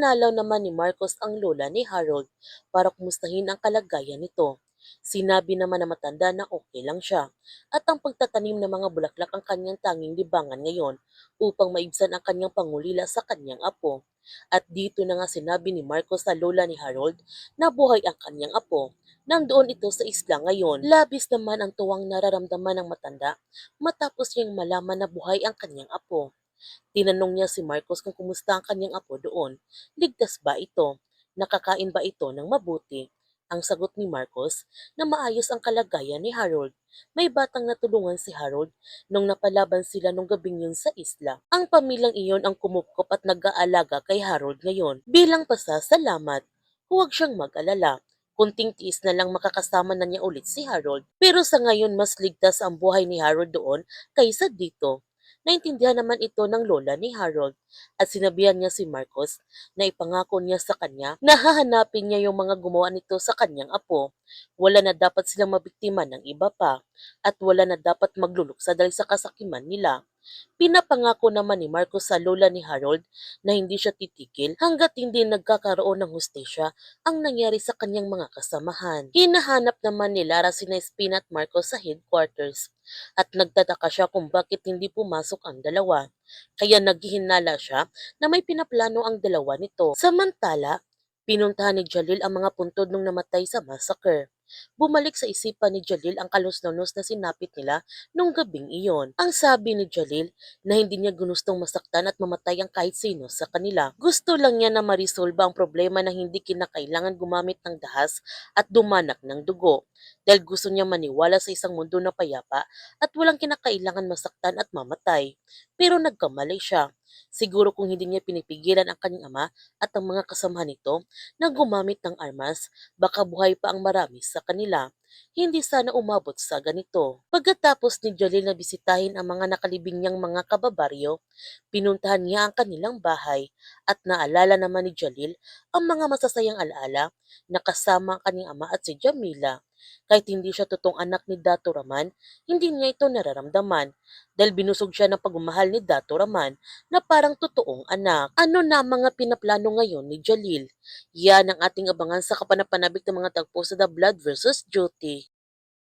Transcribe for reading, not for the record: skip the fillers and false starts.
Dinalaw naman ni Marcos ang lola ni Harold para kumustahin ang kalagayan nito. Sinabi naman na matanda na okay lang siya at ang pagtatanim ng mga bulaklak ang kanyang tanging libangan ngayon upang maibsan ang kanyang pangulila sa kanyang apo. At dito na nga sinabi ni Marcos sa lola ni Harold na buhay ang kanyang apo. Nandoon ito sa isla ngayon. Labis naman ang tuwang nararamdaman ng matanda matapos niyang malaman na buhay ang kanyang apo. Tinanong niya si Marcos kung kumusta ang kanyang apo doon. Ligtas ba ito? Nakakain ba ito ng mabuti? Ang sagot ni Marcos na maayos ang kalagayan ni Harold. May batang natulungan si Harold nung napalaban sila nung gabing yun sa isla. Ang pamilyang iyon ang kumupkop at nag-aalaga kay Harold ngayon. Bilang pasasalamat, huwag siyang mag-alala. Kunting tiis na lang makakasama na niya ulit si Harold. Pero sa ngayon mas ligtas ang buhay ni Harold doon kaysa dito. Naintindihan naman ito ng lola ni Harold at sinabihan niya si Marcos na ipangako niya sa kanya na hahanapin niya yung mga gumawa nito sa kanyang apo. Wala na dapat silang mabiktima ng iba pa at wala na dapat magluluksa dahil sa kasakiman nila. Pinapangako naman ni Marcos sa lola ni Harold na hindi siya titigil hanggat hindi nagkakaroon ng hustisya ang nangyari sa kanyang mga kasamahan. Hinahanap naman ni Lara sina Spin at Marcos sa headquarters at nagtataka siya kung bakit hindi pumasok ang dalawa. Kaya naghihinala siya na may pinaplano ang dalawa nito. Samantala, pinuntahan ni Jalil ang mga puntod nung namatay sa massacre. Bumalik sa isipan ni Jalil ang kalusnos na sinapit nila nung gabing iyon. Ang sabi ni Jalil na hindi niya gunustong masaktan at mamatay ang kahit sino sa kanila. Gusto lang niya na marisolba ang problema na hindi kinakailangan gumamit ng dahas at dumanak ng dugo. Dahil gusto niya maniwala sa isang mundo na payapa at walang kinakailangan masaktan at mamatay. Pero nagkamali siya. Siguro kung hindi niya pinipigilan ang kanyang ama at ang mga kasamahan nito na gumamit ng armas, baka buhay pa ang marami sa kanila. Hindi sana umabot sa ganito. Pagkatapos ni Jalil na bisitahin ang mga nakalibing niyang mga kababaryo, pinuntahan niya ang kanilang bahay at naalala naman ni Jalil ang mga masasayang alaala na kasama ang kanyang ama at si Jamila. Kahit hindi siya totoong anak ni Dato Raman, hindi niya ito nararamdaman dahil binusog siya ng pagmamahal ni Dato Raman na parang totoong anak. Ano na ang mga pinaplano ngayon ni Jalil? Yan ang ating abangan sa kapanapanabik ng mga tagpo sa The Blood versus Duty.